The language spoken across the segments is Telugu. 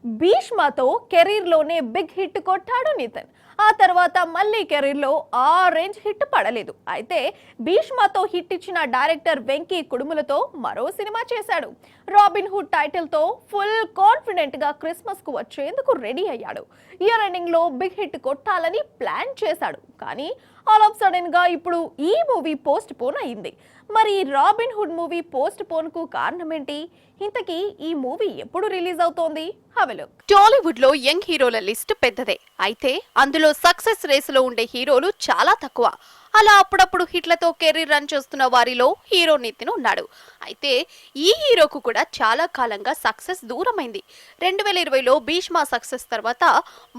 భీష్మతో కెరీర్లోనే బిగ్ హిట్ కొట్టాడు నితిన్. ఆ తర్వాత మళ్ళీ కెరీర్లో ఆ రేంజ్ హిట్ పడలేదు. అయితే భీష్మతో హిట్ ఇచ్చిన డైరెక్టర్ వెంకీ కుడుములతో మరో సినిమా చేశాడు. రాబిన్ హుడ్ టైటిల్తో ఫుల్ కాన్ఫిడెంట్గా క్రిస్మస్కు వచ్చేందుకు రెడీ అయ్యాడు. ఇయర్ ఎండింగ్లో బిగ్ హిట్ కొట్టాలని ప్లాన్ చేశాడు. కానీ ఆల్ ఆఫ్ సడన్ గా ఇప్పుడు ఈ మూవీ పోస్ట్ పోన్ అయింది. మరి robin hood movie post phone కు కారణం ఏంటి? ఇంతకీ ఈ మూవీ ఎప్పుడు రిలీజ్ అవుతోంది? టాలీవుడ్ లో యంగ్ హీరోల లిస్ట్ పెద్దదే. అయితే అందులో సక్సెస్ రేసులో ఉండే హీరోలు చాలా తక్కువ. అలా అప్పుడప్పుడు హిట్లతో కెరీర్ రన్ చేస్తున్న వారిలో హీరో నితిన్ ఉన్నాడు. అయితే ఈ హీరోకు కూడా చాలా కాలంగా సక్సెస్ దూరమైంది. 2020లో భీష్మ సక్సెస్ తర్వాత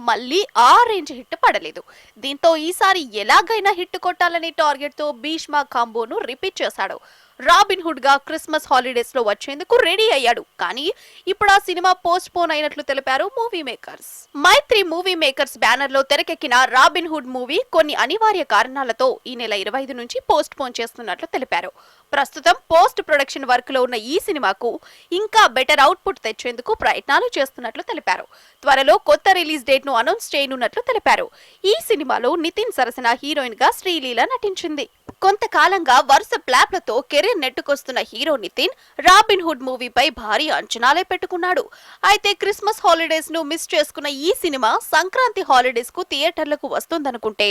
మళ్ళీ ఆ రేంజ్ హిట్ పడలేదు. దీంతో ఈసారి ఎలాగైనా హిట్ కొట్టాలనే టార్గెట్ తో భీష్మ కాంబోను రిపీట్ చేశాడు. రాబిన్ హుడ్ గా క్రిస్మస్ హాలిడేస్ లో వచ్చేందుకు రెడీ అయ్యాడు. కానీ ఇప్పుడు ఆ సినిమా పోస్ట్ పోన్ అయినట్లు తెలిపారు మూవీ మేకర్స్. మైత్రి మూవీ మేకర్స్ బ్యానర్ లో తెరకెక్కిన రాబిన్ హుడ్ మూవీ కొన్ని అనివార్య కారణాలతో ఈ నెల 25 నుంచి పోస్ట్ పోన్ చేస్తున్నట్లు తెలిపారు. ప్రస్తుతం పోస్ట్ ప్రొడక్షన్ వర్క్ లో ఉన్న ఈ సినిమాకు ఇంకా బెటర్ అవుట్పుట్ తెచ్చేందుకు ప్రయత్నాలు చేస్తున్నట్లు తెలిపారు. త్వరలో కొత్త రిలీజ్ డేట్ ను అనౌన్స్ చేయనున్నట్లు తెలిపారు. ఈ సినిమాలో నితిన్ సరసన హీరోయిన్ గా శ్రీలీల నటించింది. కొంతకాలంగా వరుస ప్లాప్లతో కెరీర్ నెట్టుకొస్తున్న హీరో నితిన్ రాబిన్ హుడ్ మూవీపై భారీ అంచనాలే పెట్టుకున్నాడు. అయితే క్రిస్మస్ హాలిడేస్ ను మిస్ చేసుకున్న ఈ సినిమా సంక్రాంతి హాలిడేస్ కు థియేటర్లకు వస్తుందనుకుంటే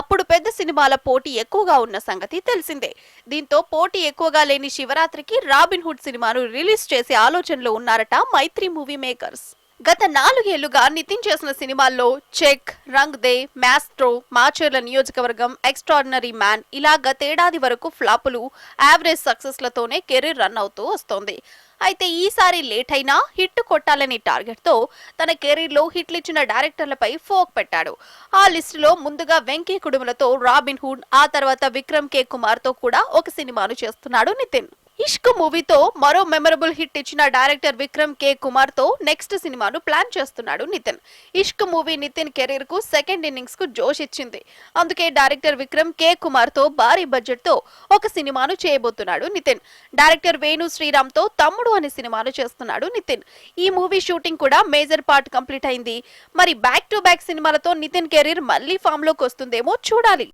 అప్పుడు పెద్ద సినిమాల పోటీ ఎక్కువగా ఉన్న సంగతి తెలిసిందే. దీంతో పోటీ ఎక్కువగా లేని శివరాత్రికి రాబిన్ హుడ్ సినిమాను రిలీజ్ చేసే ఆలోచనలో ఉన్నారట మైత్రి మూవీ మేకర్స్. గత 4 ఏళ్లుగా నితిన్ చేసిన సినిమాల్లో Check, Rang De, Maestro, Macherla Niyojakavargam, Extraordinary Man ఇలా గతేడాది వరకు ఫ్లాపులు, యావరేజ్ సక్సెస్ లతోనే కెరీర్ రన్ అవుతూ వస్తోంది. అయితే ఈసారి లేట్ అయినా హిట్ కొట్టాలనే టార్గెట్ తో తన కెరీర్ లో హిట్లు ఇచ్చిన డైరెక్టర్లపై ఫోక్ పెట్టాడు. ఆ లిస్ట్ లో ముందుగా వెంకీ కుడుములతో రాబిన్ హుడ్, ఆ తర్వాత విక్రమ్ కే కుమార్ తో కూడా ఒక సినిమాను చేస్తున్నాడు నితిన్. ఇష్క్ మూవీతో మరో మెమరబుల్ హిట్ ఇచ్చిన డైరెక్టర్ విక్రమ్ కే కుమార్ తో నెక్స్ట్ సినిమాను ప్లాన్ చేస్తున్నాడు నితిన్. ఇష్క్ మూవీ నితిన్ కెరీర్ కు సెకండ్ ఇన్నింగ్స్ కు జోష్ ఇచ్చింది. అందుకే డైరెక్టర్ విక్రమ్ కే కుమార్ తో భారీ బడ్జెట్ తో ఒక సినిమాను చేయబోతున్నాడు నితిన్. డైరెక్టర్ వేణు శ్రీరామ్ తో తమ్ముడు అనే సినిమాను చేస్తున్నాడు నితిన్. ఈ మూవీ షూటింగ్ కూడా మేజర్ పార్ట్ కంప్లీట్ అయింది. మరి బ్యాక్ టు బ్యాక్ సినిమాలతో నితిన్ కెరీర్ మళ్ళీ ఫామ్ లోకి వస్తుందేమో చూడాలి.